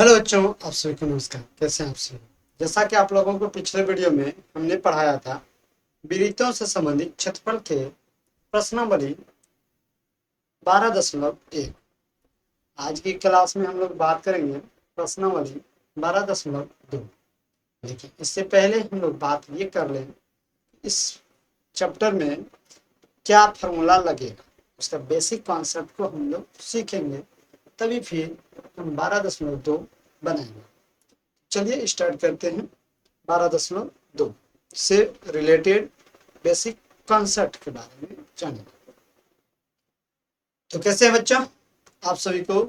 Hello बच्चों, आप सभी को नमस्कार। कैसे हैं आप सभी? जैसा कि आप लोगों को पिछले वीडियो में हमने पढ़ाया था, वृत्तों से संबंधित क्षेत्रफल के प्रश्नावली 12.1। आज की क्लास में हम लोग बात करेंगे प्रश्नावली 12.2। देखिए, इससे पहले हम लोग बात ये कर लें, इस चैप्टर में क्या फॉर्मूला लगेगा, उसका बेसिक कॉन्सेप्ट को हम लोग सीखेंगे, तभी फिर हम 12.2 बनाएंगे। चलिए स्टार्ट करते हैं 12.2 से रिलेटेड बेसिक कॉन्सेप्ट के बारे में जानेंगे। तो कैसे हैं बच्चों? आप सभी को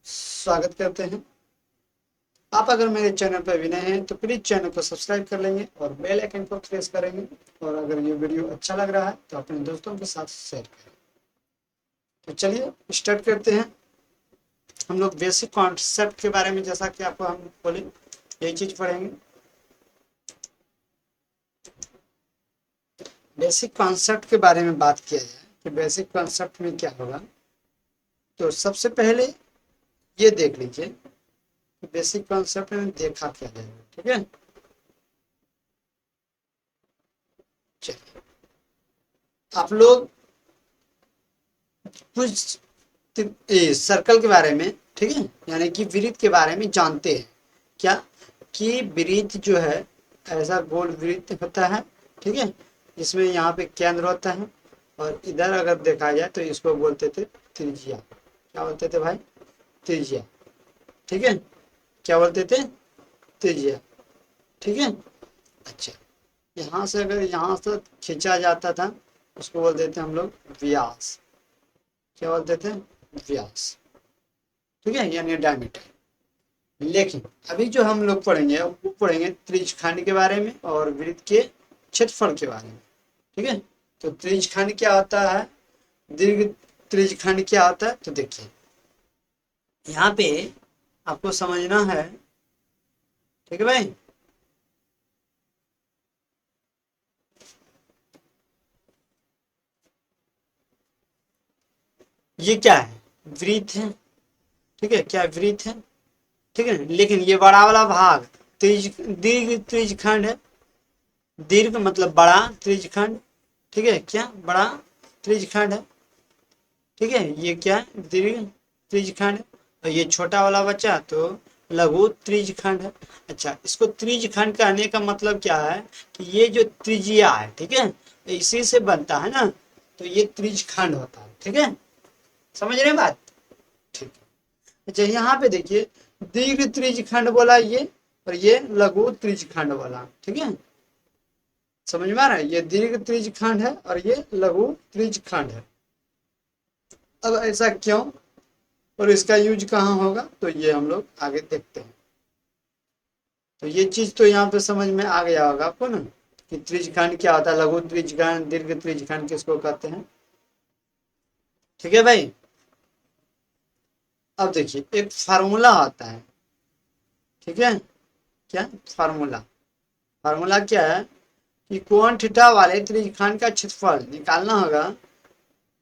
स्वागत करते हैं। आप अगर मेरे चैनल पर भी नए हैं तो प्लीज चैनल को सब्सक्राइब कर लेंगे और बेल आइकन को प्रेस करेंगे। और अगर ये वीडियो अच्छा लग रहा है तो अपने दोस्तों के साथ शेयर करें। तो चलिए स्टार्ट करते हैं। हम लोग बेसिक कॉन्सेप्ट के बारे में, जैसा कि आपको हम बोले, यही चीज पढ़ेंगे। बेसिक कॉन्सेप्ट के बारे में बात किया जाए कि बेसिक कॉन्सेप्ट में क्या होगा, तो सबसे पहले ये देख लीजिए कि बेसिक कॉन्सेप्ट में देखा क्या जाएगा। ठीक है, चलिए आप लोग कुछ सर्कल के बारे में, ठीक है, यानी कि वृत्त के बारे में जानते हैं क्या, कि वृत्त जो है ऐसा गोल वृत्त होता है, ठीक है, जिसमें यहाँ पे केंद्र होता है और इधर अगर देखा जाए तो इसको बोलते थे त्रिज्या। क्या बोलते थे भाई? त्रिज्या। ठीक है, क्या बोलते थे? त्रिज्या। ठीक है, अच्छा, यहाँ से अगर यहाँ से खींचा जाता था उसको बोल देते हम लोग व्यास। क्या बोलते थे? व्यास। ठीक है, यानी डायमीटर। लेकिन अभी जो हम लोग पढ़ेंगे वो पढ़ेंगे त्रिज्यखंड के बारे में और वृत्त के क्षेत्रफल के बारे में। ठीक है, तो त्रिज्यखंड क्या होता है, दीर्घ त्रिज्यखंड क्या होता है, तो देखिए यहाँ पे आपको समझना है। ठीक है भाई, ये क्या है? वृत्त है। ठीक है, क्या वृत्त है? ठीक है, लेकिन ये बड़ा वाला भाग दीर्घ त्रिज्यखंड है। दीर्घ मतलब बड़ा त्रिज्यखंड। ठीक है, क्या बड़ा त्रिज्यखंड है। ठीक है, ये क्या है? दीर्घ त्रिज्यखंड है। और ये छोटा वाला बच्चा तो लघु त्रिज्यखंड है। अच्छा, इसको त्रिज्यखंड कहने का मतलब क्या है कि ये जो त्रिज्या है, ठीक है, इसी से बनता है ना, तो ये त्रिज्यखंड होता है। ठीक है, समझ रहे हैं बात? ठीक है, अच्छा, यहाँ पे देखिए दीर्घ त्रिज्यखंड बोला ये, और ये लघु त्रिज्यखंड बोला। ठीक है, समझ में आ रहा है? ये दीर्घ त्रिज्यखंड है और ये लघु त्रिज्यखंड है। अब ऐसा क्यों और इसका यूज कहाँ होगा, तो ये हम लोग आगे देखते हैं। तो ये चीज तो यहाँ पे समझ में आ गया होगा आपको ना, कि त्रिज्यखंड क्या होता है, लघु त्रिज्यखंड, दीर्घ त्रिज्यखंड किसको कहते हैं। ठीक है भाई, अब देखिए एक फार्मूला आता है। ठीक है, क्या फार्मूला? फार्मूला क्या है कि कोण थीटा वाले त्रिज्यखंड का क्षेत्रफल निकालना होगा।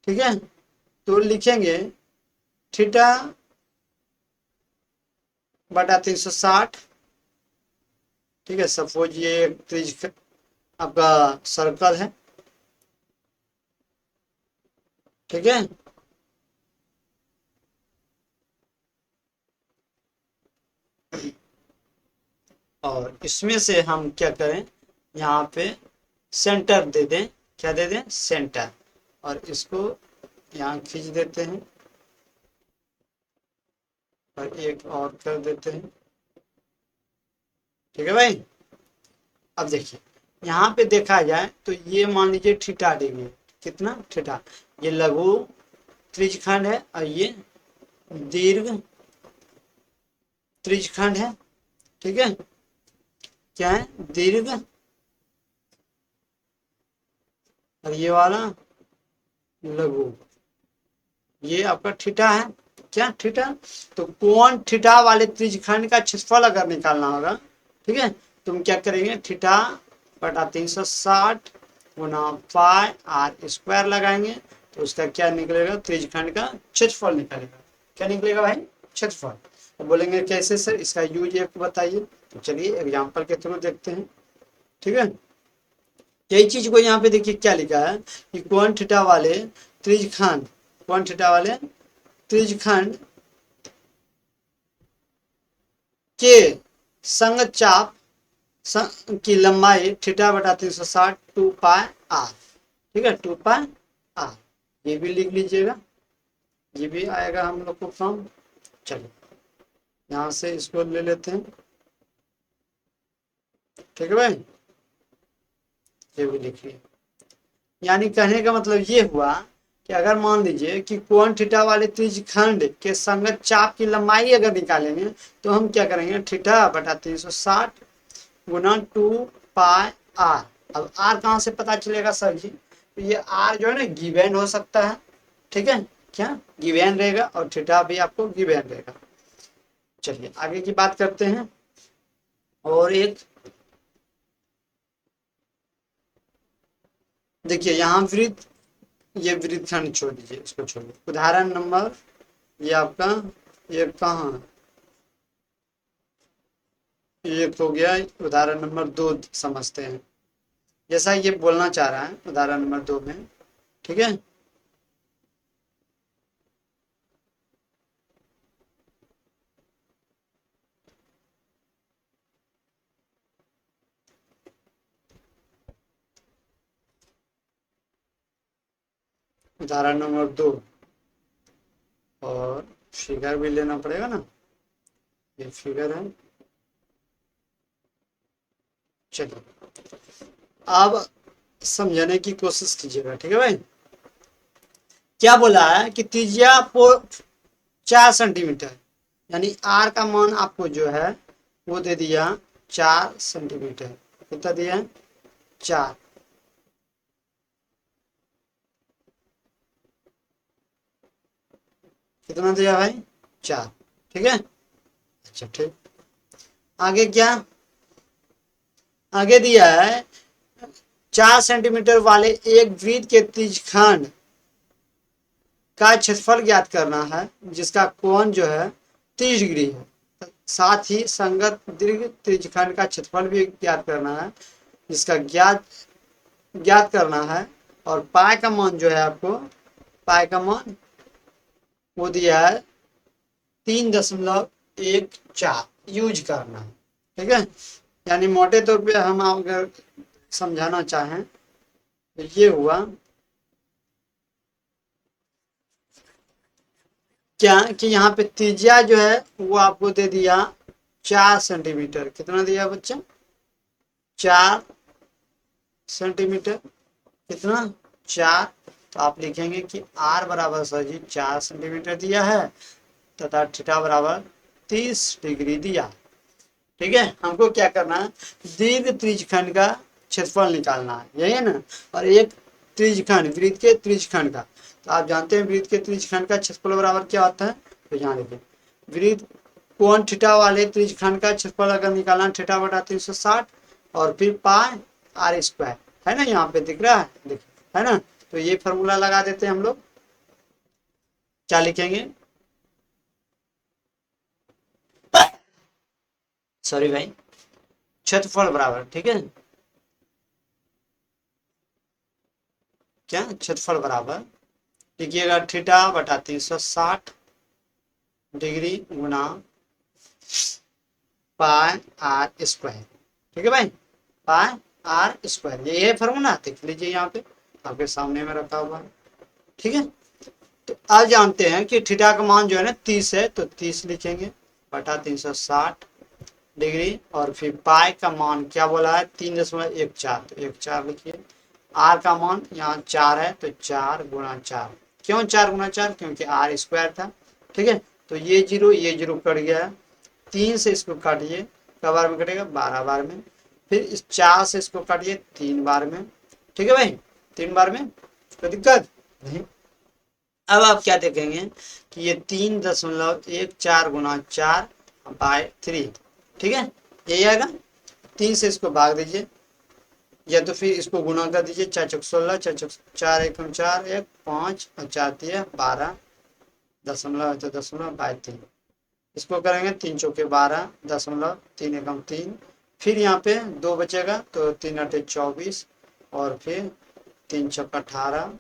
ठीक है, तो लिखेंगे थीटा बटा 360। ठीक है, सपोज ये त्रिज्य आपका सर्कल है। ठीक है, और इसमें से हम क्या करें, यहाँ पे सेंटर दे दें। क्या दे दें? सेंटर। और इसको यहाँ खींच देते हैं और एक और कर देते हैं। ठीक है भाई, अब देखिए यहाँ पे देखा जाए तो ये मान लीजिए थीटा डिग्री। कितना? थीटा। ये लघु त्रिज्यखंड है और ये दीर्घ त्रिज्यखंड है। ठीक है, क्या है? दीर्घ। और ये वाला लघु, ये आपका थीटा है। क्या? थीटा। तो कोण थीटा वाले त्रिज्यखंड का क्षेत्रफल अगर निकालना होगा, ठीक है, तो हम क्या करेंगे, थीटा बटा 360 गुना पाई आर स्क्वायर लगाएंगे, तो उसका क्या निकलेगा? त्रिज्यखंड का क्षेत्रफल निकलेगा। क्या निकलेगा भाई? क्षेत्रफल। तो बोलेंगे कैसे सर, इसका यूज एक बताइए। तो चलिए एग्जाम्पल के थ्रू देखते हैं। ठीक है, यही चीज को यहाँ पे देखिए क्या लिखा है कि कोण थीटा वाले त्रिज्यखंड, कोण थीटा वाले त्रिज्यखंड के संग चाप की लंबाई थीटा बटा 360 2 पाई आर। ठीक है, 2 पाई आर, ये भी लिख लीजिएगा, ये भी आएगा हम लोग को फॉर्म। चलिए यहाँ से इसको ले लेते हैं। ठीक है भाई, ये भी लिखिए। यानी कहने का मतलब ये हुआ कि अगर मान लीजिए कि कोण थीटा वाले त्रिज्यखंड के संगत चाप की लंबाई अगर निकालेंगे तो हम क्या करेंगे, थीटा बटा 360 गुना 2 पाई आर। अब आर कहाँ से पता चलेगा सर जी, तो ये आर जो है ना गिवन हो सकता है। ठीक है, क्या गिवन रहेगा, और थीटा भी आपको गिवन रहेगा। चलिए आगे की बात करते हैं। और एक देखिए यहाँ वृत्त, ये वृत्तखंड छोड़ दीजिए, इसको छोड़िए। उदाहरण नंबर ये आपका ये कहाँ है? ये हो गया, उदाहरण नंबर 2 समझते हैं जैसा ये बोलना चाह रहा है उदाहरण नंबर 2 में। ठीक है, उदाहरण नंबर 2, और फिगर भी लेना पड़ेगा ना, ये फिगर है। चलिए अब समझने की कोशिश कीजिएगा। ठीक है भाई, क्या बोला है कि त्रिज्या 4 सेंटीमीटर, यानी आर का मान आपको जो है वो दे दिया 4 सेंटीमीटर। कितना दिया है, 4। कितना दिया भाई, 4। ठीक है, अच्छा ठीक। आगे क्या, आगे दिया है 4 सेंटीमीटर वाले एक वृत्त के त्रिज्यखंड का क्षेत्रफल ज्ञात करना है जिसका कोण जो है 30 डिग्री है। साथ ही संगत दीर्घ त्रिज्यखंड का क्षेत्रफल भी ज्ञात करना है जिसका ज्ञात करना है। और पाई का मान जो है आपको, पाई का मान वो दिया है 3.14 यूज करना है। ठीक है, यानी मोटे तौर पे हम अगर समझाना चाहें तो ये हुआ क्या कि यहाँ पे त्रिज्या जो है वो आपको दे दिया 4 सेंटीमीटर। कितना दिया बच्चा, 4 सेंटीमीटर। कितना, 4। तो आप लिखेंगे कि आर बराबर सर जी 4 सेंटीमीटर दिया है तथा थीटा बराबर 30 डिग्री दिया। ठीक है, हमको क्या करना है, दीर्घ त्रिज्यखंड का क्षेत्रफल निकालना है, यही है ना। और एक त्रिज्यखंड, वृत्त के त्रिज्यखंड का, तो आप जानते हैं वृत्त के त्रिज्यखंड का क्षेत्रफल बराबर क्या होता है। तो यहाँ देखिए, वृत्त कोण थीटा वाले त्रिज्यखंड का क्षेत्रफल अगर निकालना है थीटा बटा 360 और फिर पाई आर स्क्वायर, है ना, यहाँ पे दिख रहा है, देखिए है ना। तो ये फॉर्मूला लगा देते हैं हम लोग, क्या लिखेंगे, सॉरी भाई, क्षेत्रफल बराबर, ठीक है, क्या क्षेत्रफल बराबर लिखिएगा थीटा बटा 360 डिग्री गुना पाई आर स्क्वायर। ठीक है भाई, पाई आर स्क्वायर, यही है फॉर्मूला, देख लीजिए यहाँ पे आपके सामने में रखा हुआ है। ठीक है, तो अब जानते हैं कि थीटा का मान जो है ना 30 है, तो 30 लिखेंगे बटा 360 डिग्री, और फिर पाई का मान क्या बोला है 3.14, तो 14 लिखिए। आर का मान यहाँ 4 है, तो 4 गुना 4। क्यों 4 गुना 4, क्योंकि आर स्क्वायर था। ठीक है, तो ये जीरो कट गया है, 3 से इसको काटिए, क बार में कटेगा, 12 बार में। फिर इस 4 से इसको काटिए 3 बार में। ठीक है भाई, 3 बार में, कोई दिक्कत नहीं। अब आप क्या देखेंगे कि ये 3.14 गुना 4 बाय 3। ठीक है, यही आएगा। 3 से इसको भाग दीजिए, या तो फिर इसको गुना कर दीजिए, 4 चौक 16, 4 एक 4 1 5 और 4 12 दशमलव तो दशमलव बाय 3। इसको करेंगे 3 चौके 12 दशमलव 3 एकम 3। फिर यहाँ पे 2 बचेगा तो 3 × 8 = 24 और फिर 3 × 18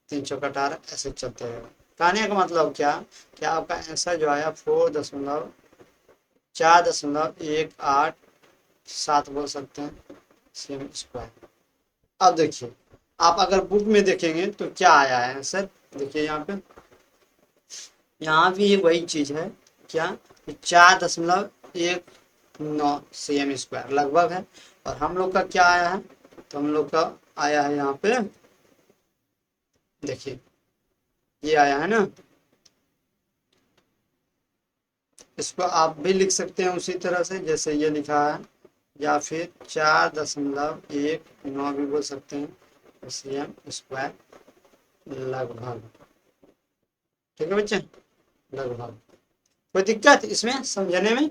3 × 18 ऐसे चलते रहेगा। कहने का मतलब क्या आपका आंसर जो आया 4.18 बोल सकते हैं सेम स्क्वायर। अब देखिए, आप अगर बुक में देखेंगे तो क्या आया है आंसर, देखिए यहाँ भी वही चीज है, क्या 4.19 सेम स्क्वायर लगभग है। और हम लोग का क्या आया है, तो हम लोग का आया है यहाँ पे, देखिए ये आया है ना, इसको आप भी लिख सकते हैं उसी तरह से जैसे ये लिखा है, या फिर 4.19 भी बोल सकते हैं सेम स्क्वायर लगभग। ठीक है बच्चे, लगभग। कोई दिक्कत इसमें समझने में?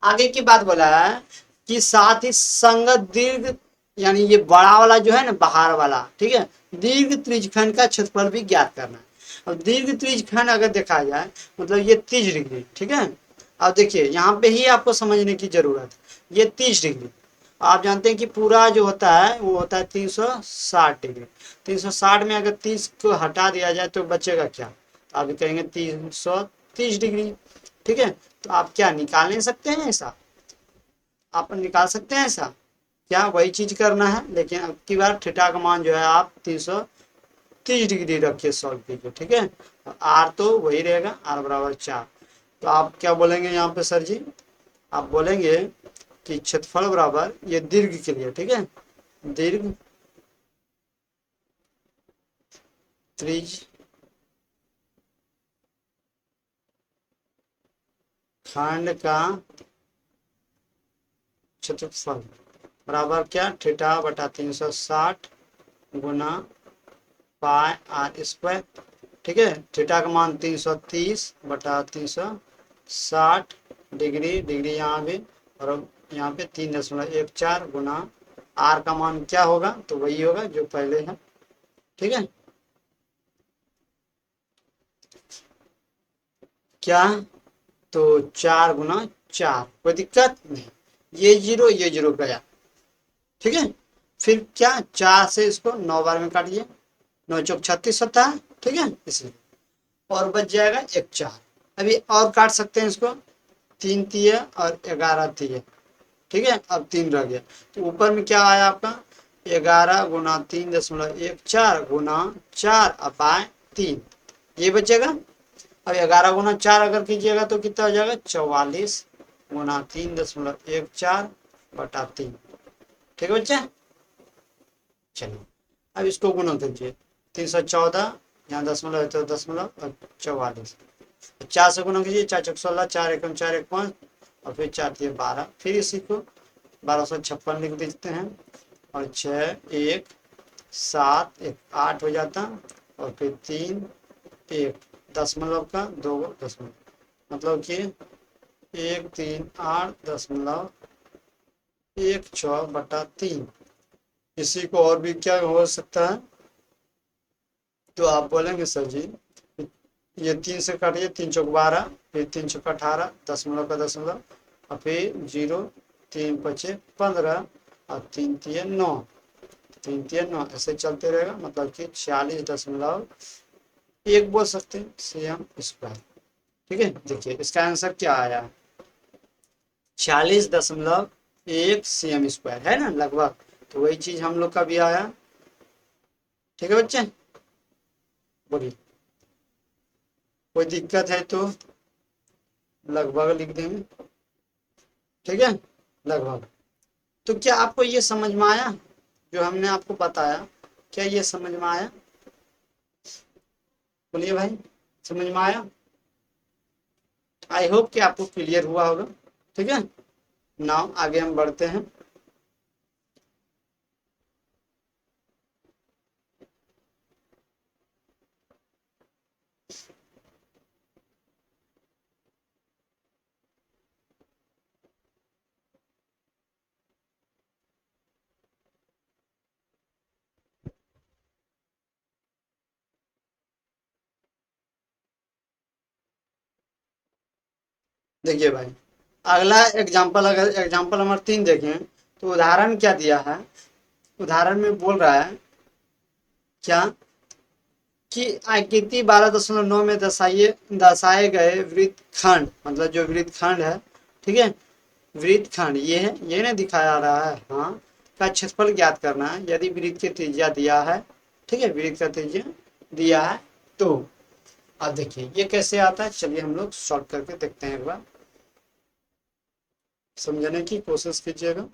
आगे की बात बोला है कि साथ ही संगत दीर्घ, यानी ये बड़ा वाला जो है ना बाहर वाला, ठीक है, दीर्घ त्रिज्यखंड का क्षेत्रफल भी ज्ञात करना है। अब दीर्घ त्रिज्यखंड अगर देखा जाए मतलब ये 30 डिग्री, ठीक है। अब देखिए यहाँ पे ही आपको समझने की जरूरत है, ये 30 डिग्री, आप जानते हैं कि पूरा जो होता है वो होता है 360 डिग्री। 360 में अगर 30 को हटा दिया जाए तो बचेगा क्या, तो आप कहेंगे 330 डिग्री। ठीक है, तो आप क्या निकाल नहीं सकते हैं ऐसा, आप निकाल सकते हैं ऐसा, क्या वही चीज करना है, लेकिन अब की बार थीटा का मान जो है आप 330 डिग्री रखिए सॉल्व कीजिए। ठीक है, आर तो वही रहेगा, आर बराबर 4। तो आप क्या बोलेंगे यहाँ पे सर जी, आप बोलेंगे कि क्षेत्रफल बराबर ये दीर्घ के लिए, ठीक है, दीर्घ त्रिज खंड का क्षेत्रफल बराबर क्या, थीटा बटा 360 गुना पाई आर स्क्वायर। ठीक है, थीटा का मान 330 बटा 360 डिग्री, डिग्री यहाँ भी, और यहाँ पे 3.14 गुना आर का मान क्या होगा, तो वही होगा जो पहले है। ठीक है, क्या, तो 4 × 4, कोई दिक्कत नहीं, ये जीरो गया। ठीक है, फिर क्या 4 से इसको 9 बार में काटिए, 9 × 4 = 36 होता है। ठीक है, इसलिए और बच जाएगा एक 4। अभी और काट सकते हैं इसको, 3 तिये और 11 तिये। ठीक है, अब 3 रह गया, तो ऊपर में क्या आया आपका 11 गुना 3.14 गुना 4 अपाय 3, ये बचेगा। अब 11 × 4 अगर कीजिएगा तो कितना हो जाएगा 44 गुना 3.14 बटा 3। ठीक है बच्चे, चलिए अब इसको गुना कीजिए, 314 यहाँ दशमलव है तो दशमलव और 44, 4 से गुना कीजिए, 4 × 4 = 16, 4 × 1 = 4, 1 = 5 और फिर 4 × 3 = 12। फिर इसी को 1256 लिख देते हैं, और 6 1 7 1 8 हो जाता, और फिर 3 1 दशमलव का 2 दशमलव, मतलब कि 138.16 इसी को और भी क्या हो सकता है, तो आप बोलेंगे सर जी ये 3 से काटिए, 3 × 4 = 12, फिर 3 × 18 दशमलव का दशमलव, और फिर 0 3 × 5 = 15 और 3 × 3 = 9, 3 × 3 = 9 ऐसे चलते रहेगा, मतलब कि 46.1 बोल सकते हैं सेम स्क्वायर। ठीक है, देखिए इसका आंसर क्या आया, 46.1 सेम स्क्वायर है ना लगभग, तो वही चीज हम लोग का भी आया। ठीक है बच्चे, बोलिए कोई दिक्कत है तो लगभग लिख देंगे। ठीक है, लगभग। तो क्या आपको ये समझ में आया जो हमने आपको बताया, क्या ये समझ में आया, बोलिए भाई, समझ में आया? आई होप कि आपको क्लियर हुआ होगा। ठीक है, नाउ आगे हम बढ़ते हैं। देखिए भाई, अगला एग्जाम्पल, अगर एग्जाम्पल नंबर 3 देखें तो उदाहरण क्या दिया है। उदाहरण में बोल रहा है क्या कि आकृति 12.9 में दर्शाए गए वृत्तखंड, मतलब जो वृत्तखंड है, ठीक है, वृत्तखंड ये है, ये ना दिखाया रहा है, हाँ, का क्षेत्रफल ज्ञात करना है यदि वृत्त की त्रिज्या दिया है, ठीक है, वृत्त का त्रिज्या दिया है तो। अब देखिए ये कैसे आता है, चलिए हम लोग शॉर्ट करके देखते हैं, एक बार समझने की कोशिश कीजिएगा।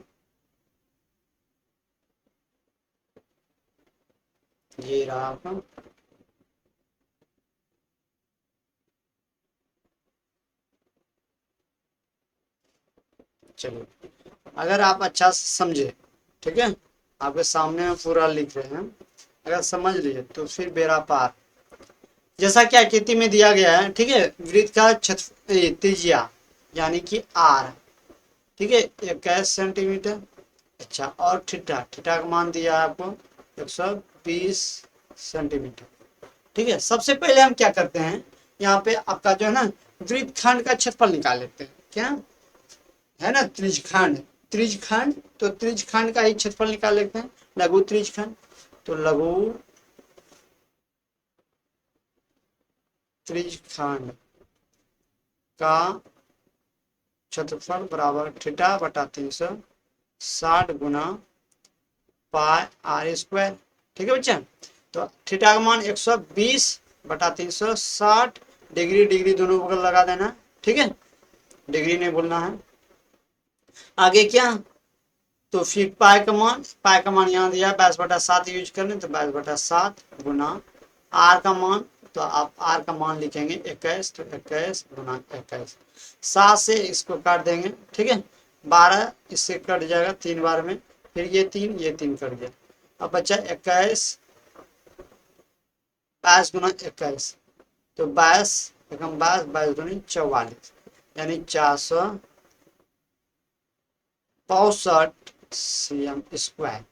ये रहा आपका, चलिए अगर आप अच्छा से समझे, ठीक है, आपके सामने में पूरा लिख रहे हैं, अगर समझ लिए तो फिर बेड़ा पार। जैसा कि आकृति में दिया गया है, ठीक है, वृत्त का त्रिज्या यानी कि आर, ठीक है, 21 सेंटीमीटर। अच्छा, और थीटा, थीटा का मान दिया है आपको 120 सेंटीमीटर, ठीक है। सबसे पहले हम क्या करते हैं, यहाँ पे आपका जो है ना वृत्तखंड का क्षेत्रफल निकाल लेते हैं, क्या है ना, त्रिज्यखंड, त्रिज्यखंड, तो त्रिज्यखंड का ही क्षेत्रफल निकाल लेते हैं, लघु त्रिज्यखंड, तो लघु त्रिज्यखंड का क्षेत्रफल बराबर थीटा बटा 360 गुना पाई आर स्क्वायर, ठीक है बच्चा। तो थीटा का मान 120 बटा 360, डिग्री डिग्री दोनों बगल लगा देना, ठीक है, डिग्री नहीं बोलना है। आगे क्या, तो फिर पाई का मान यहाँ दिया 22/7 यूज करने, तो 22/7 गुना आर का मान, तो आप आर का मान लिखेंगे 21, तो 21 गुना 21, 7 से इसको काट देंगे, ठीक है, 12 इससे कट जाएगा 3 बार में, फिर ये तीन कट गया, अब बच्चा 21, 22 गुना 21, तो 22 एकम 22, 22 दूनी 44, यानी 465 सीएम स्क्वायर।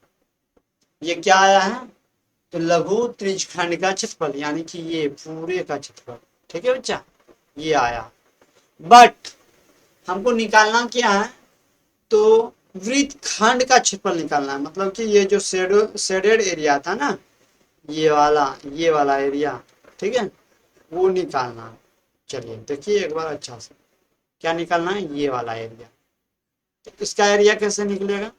ये क्या आया है, तो लघु त्रिज्यखंड का क्षेत्रफल, यानी कि ये पूरे का क्षेत्रफल, ठीक है बच्चा, ये आया। बट हमको निकालना क्या है, तो वृत्तखंड का क्षेत्रफल निकालना है, मतलब कि ये जो शेडेड एरिया था ना, ये वाला एरिया, ठीक है, वो निकालना है। चलिए देखिए एक बार अच्छा से, क्या निकालना है, ये वाला एरिया, तो इसका एरिया कैसे निकलेगा,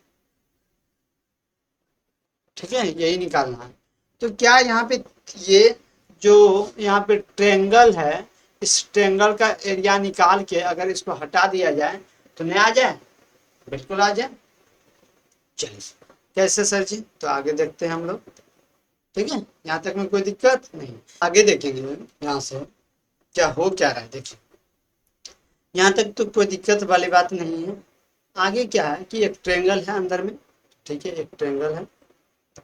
ठीक है, यही निकालना है। तो क्या यहाँ पे ये जो यहाँ पे ट्रेंगल है, इस ट्रेंगल का एरिया निकाल के अगर इसको हटा दिया जाए तो नहीं आ जाए, बिल्कुल आ जाए। चलिए कैसे सर जी, तो आगे देखते हैं हम लोग, ठीक है, यहाँ तक में कोई दिक्कत नहीं, आगे देखेंगे यहाँ से क्या हो क्या रहा है। देखिए यहाँ तक तो कोई दिक्कत वाली बात नहीं है। आगे क्या है कि एक ट्रेंगल है अंदर में, ठीक है, एक ट्रेंगल है,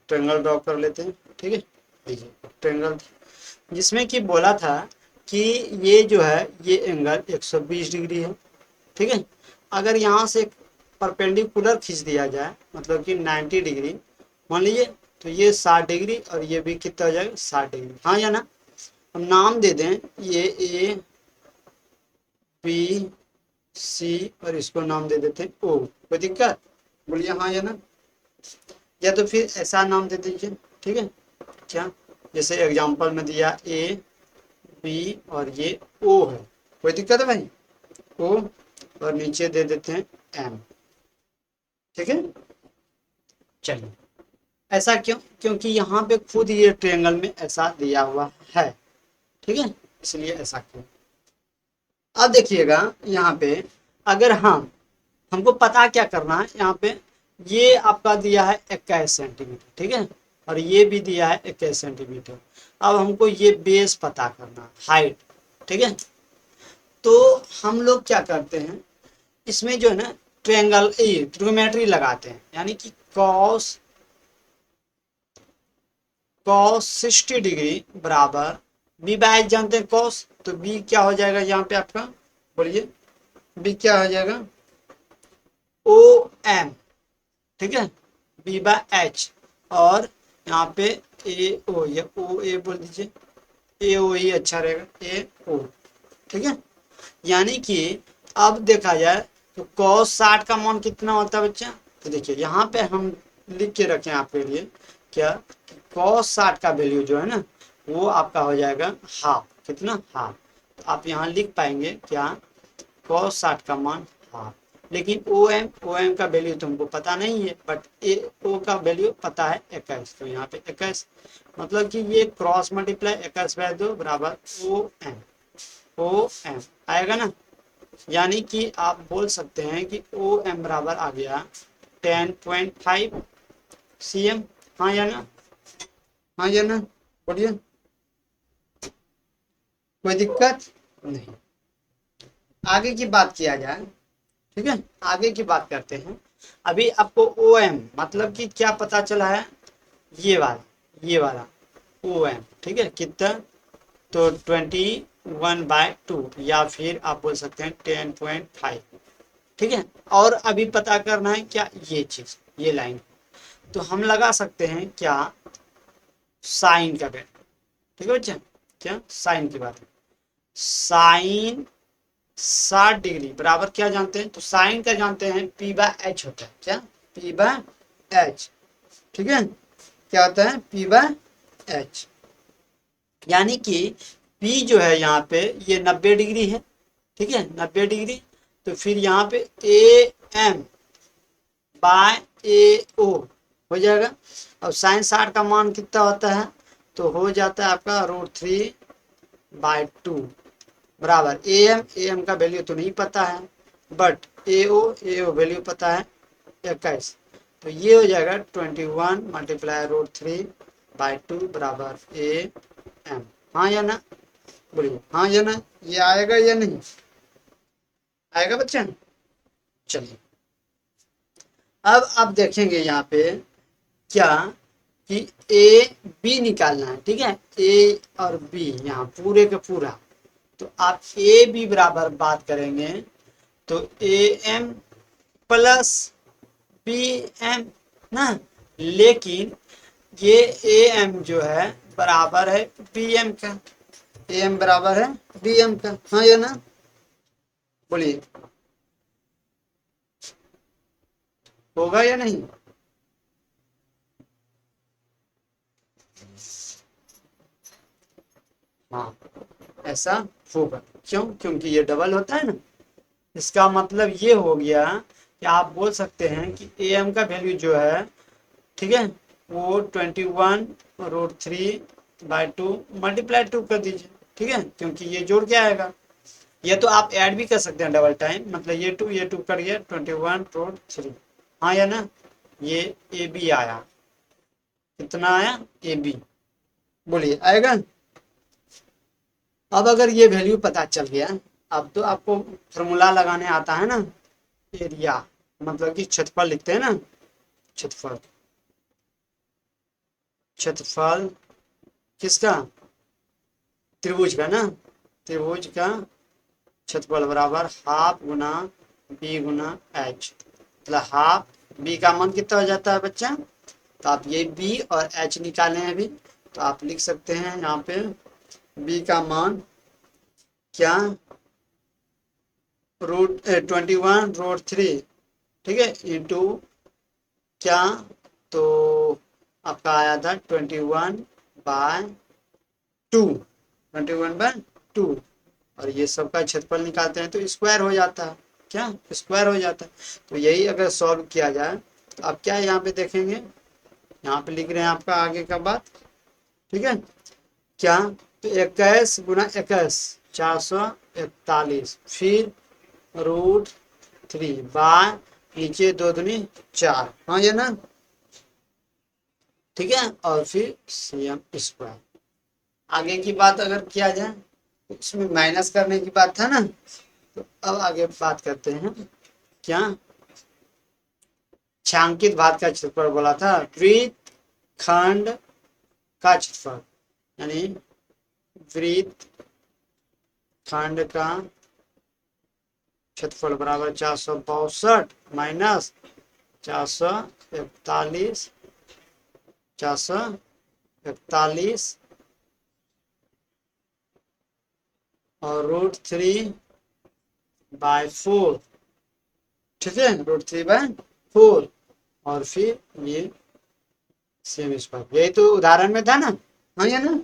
ट्रेंगल ड्रॉ कर लेते हैं, ठीक है, लीजिए ट्रेंगल, जिसमें कि बोला था कि ये जो है ये एंगल 120 डिग्री है, ठीक है। अगर यहाँ से परपेंडिकुलर खींच दिया जाए, मतलब कि 90 डिग्री मान लीजिए, तो ये 60 डिग्री और ये भी कितना हो जाएगा 60 डिग्री, हाँ या ना। हम नाम दे दें ये ए बी सी और इसको नाम दे देते हैं ओ, कोई दिक्कत, बोलिए हाँ या ना, या तो फिर ऐसा नाम दे दीजिए, ठीक है, क्या जैसे एग्जांपल में दिया ए बी और ये ओ है, कोई दिक्कत है भाई, ओ और नीचे दे देते हैं एम, ठीक है। चलिए ऐसा क्यों, क्योंकि यहाँ पे खुद ये ट्रायंगल में ऐसा दिया हुआ है, ठीक है, इसलिए ऐसा क्यों। अब देखिएगा यहाँ पे, अगर हमको पता क्या करना है, यहाँ पे ये आपका दिया है 21 सेंटीमीटर, ठीक है, और ये भी दिया है 21 सेंटीमीटर। अब हमको ये बेस पता करना, हाइट, ठीक है। तो हम लोग क्या करते हैं, इसमें जो है ना ट्रायंगल ट्रिग्नोमेट्री लगाते हैं, यानी कि कॉस 60 डिग्री बराबर बी बाई जानते हैं कॉस, तो बी क्या हो जाएगा यहाँ पे आपका, बोलिए बी क्या हो जाएगा, ओ एम, ठीक है, बी बाई एच, और यहाँ पे ए ओ, या ओ ए बोल दीजिए, ए ओ ही अच्छा रहेगा, ए ओ, ठीक है। यानी कि अब देखा जाए तो cos 60 का मान कितना होता है बच्चा? तो देखिए यहाँ पे हम लिख के रखें आपके लिए क्या, cos 60 का वैल्यू जो है ना वो आपका हो जाएगा हाफ। कितना? हाफ। तो आप यहाँ लिख पाएंगे क्या, cos 60 का मान हाफ। लेकिन OM का वैल्यू तुमको पता नहीं है, बट ओ का वैल्यू पता है 21। तो यहाँ पे 21 मतलब कि ये क्रॉस मल्टीप्लाई 21/2 बराबर OM आएगा ना। यानी कि आप बोल सकते हैं कि OM बराबर आ गया 10.5 cm। हाँ या ना? हाँ या ना? बोलिए, कोई दिक्कत नहीं। आगे की बात किया जाए, ठीक है, आगे की बात करते हैं। अभी आपको OM मतलब कि क्या पता चला है, ये वाला OM, ठीक है, कितना? तो 21/2 या फिर आप बोल सकते हैं 10.5, ठीक है। और अभी पता करना है क्या, ये चीज, ये लाइन। तो हम लगा सकते हैं क्या, साइन का वैल्यू, ठीक है बच्चा, क्या साइन की बात है। साइन 60 डिग्री बराबर क्या जानते हैं? तो साइन का जानते हैं P/H होता है। क्या? P/H, ठीक है। क्या होता है? P/H। यानी कि P जो है यहाँ पे ये 90 डिग्री है, ठीक है, 90 डिग्री। तो फिर यहाँ पे AM/AO हो जाएगा। अब साइन 60 का मान कितना होता है? तो हो जाता है आपका √3/2 बराबर AM का वैल्यू तो नहीं पता है, बट AO वैल्यू पता है 21। तो ये हो जाएगा 21 मल्टीप्लाई √3/2 बराबर AM। हाँ या ना? बोलिए हाँ या ना? ये आएगा या नहीं आएगा बच्चा? चलिए, अब आप देखेंगे यहाँ पे क्या कि AB निकालना है, ठीक है, A और B यहाँ पूरे का पूरा। तो आप AB बराबर बात करेंगे तो AM प्लस BM ना, लेकिन ये AM जो है बराबर है BM का, AM बराबर है BM का। हाँ या ना? बोलिए, होगा या नहीं? हाँ, ऐसा होगा। क्यों? क्योंकि ये डबल होता है ना। इसका मतलब ये हो गया कि आप बोल सकते हैं कि AM का वैल्यू जो है, ठीक है, वो 21 √3/2 मल्टीप्लाई 2 कर दीजिए, ठीक है, क्योंकि ये जोड़ के आएगा। ये तो आप ऐड भी कर सकते हैं डबल टाइम, मतलब ये टू कर गया 21 √3। हाँ या ना? ये AB आया, कितना आया? AB, बोलिए आएगा? अब अगर ये वैल्यू पता चल गया, अब तो आपको फॉर्मूला लगाने आता है ना, एरिया मतलब कि क्षेत्रफल लिखते हैं ना, क्षेत्रफल, क्षेत्रफल किसका? त्रिभुज का ना, त्रिभुज का क्षेत्रफल बराबर हाफ गुना बी गुना एच। मतलब हाफ बी का मान कितना हो जाता है बच्चा? तो आप ये बी और एच निकाले हैं अभी, तो आप लिख सकते हैं यहाँ पे बी का मान क्या, √21 √3, ठीक है, इंटू क्या, तो आपका आया था 21/2 और ये सबका क्षेत्रफल निकालते हैं तो स्क्वायर हो जाता है। क्या? स्क्वायर हो जाता है। तो यही अगर सॉल्व किया जाए तो आप क्या यहाँ पे देखेंगे, यहाँ पे लिख रहे हैं आपका आगे का बात, ठीक है, क्या, तो 21 × 21 441, फिर √3 बाय नीचे 2×2 4। हाँ ये ना? ठीक है, और फिर CM²। आगे की बात अगर किया जाए तो इसमें माइनस करने की बात था ना, तो अब आगे बात करते हैं क्या, छांकित भाग का क्षेत्रफल बोला था, वृत्त खंड का क्षेत्रफल, यानी वृत्त खंड का क्षेत्रफल बराबर 462 माइनस 441 441 और √3 बाय 4, ठीक है, √3/4, और फिर ये सेम स्क्वायर, यही तो उदाहरण में था ना। हाँ या ना।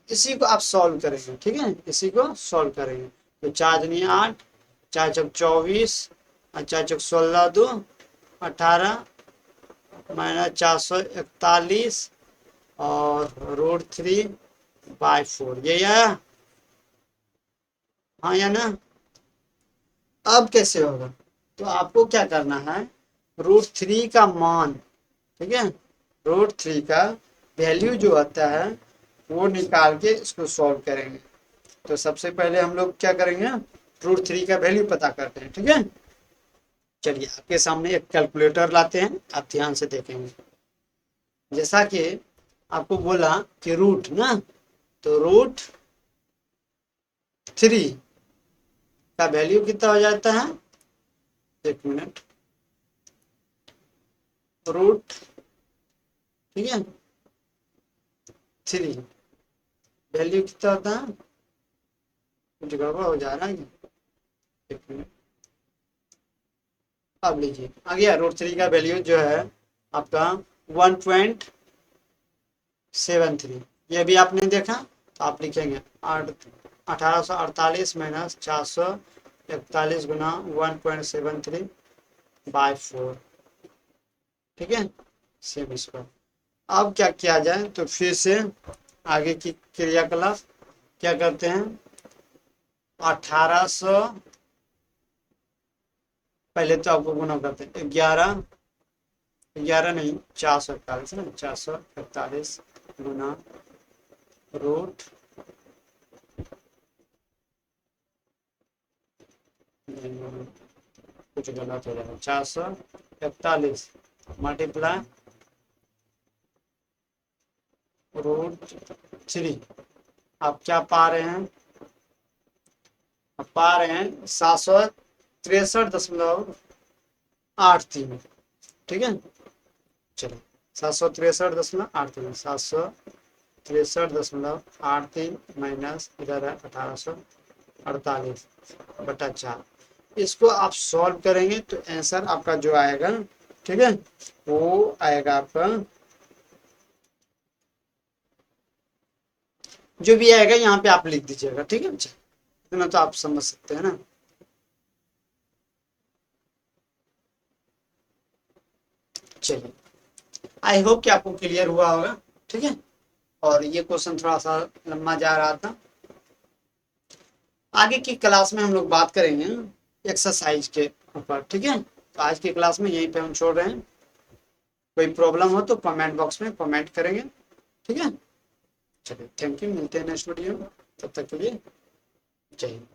इसी को आप सॉल्व करेंगे, ठीक है, इसी को सॉल्व करेंगे। तो 4×8, 4×4 = 24, और 4×16 = 18, -441, और √3/4, यही आया। हाँ या ना। अब कैसे होगा, तो आपको क्या करना है, √3 का मान, ठीक है, √3 का वैल्यू जो आता है वो निकाल के इसको सॉल्व करेंगे। तो सबसे पहले हम लोग क्या करेंगे, √3 का वैल्यू पता करते हैं, ठीक है। चलिए आपके सामने एक कैलकुलेटर लाते हैं, आप ध्यान से देखेंगे। जैसा कि आपको बोला कि रूट ना, तो √3 का वैल्यू कितना हो जाता है, एक मिनट, रूट, ठीक है, 3 वैल्यू कितना होता है, कुछ गड़बड़ हो जा रहा है, एक मिनट। अब लीजिए आ गया, √3 का वैल्यू जो है आपका 1.73, ये भी आपने देखा। तो आप लिखेंगे 1848 - 441 गुना 1.73/4, ठीक है, सेम स्क्वायर। अब क्या किया जाए, तो फिर से आगे की क्रियाकलाप क्या करते हैं, 1800, पहले तो आपको गुना करते हैं, 11 नहीं, 441 ना, 441 गुना रूट, कुछ गलत हो जाएगा, 441 मल्टीप्लाई √3, आप क्या पा रहे हैं, आप पा रहे हैं 763.83, ठीक है। चलो 763.83, 763.83 माइनस इधर है 1848/4, इसको आप सॉल्व करेंगे तो आंसर आपका जो आएगा, ठीक है, वो आएगा आपका, जो भी आएगा यहाँ पे आप लिख दीजिएगा, ठीक है बच्चा, इतना तो आप समझ सकते हैं ना। चलिए, आई होप कि आपको क्लियर हुआ होगा, ठीक है। और ये क्वेश्चन थोड़ा सा लंबा जा रहा था। आगे की क्लास में हम लोग बात करेंगे एक्सरसाइज के ऊपर, ठीक है। तो आज की क्लास में यहीं पे हम छोड़ रहे हैं, कोई प्रॉब्लम हो तो कमेंट बॉक्स में कमेंट करेंगे, ठीक है। चलिए थैंक यू, मिलते हैं नेक्स्ट वीडियो में, तब तक के लिए जय हिंद।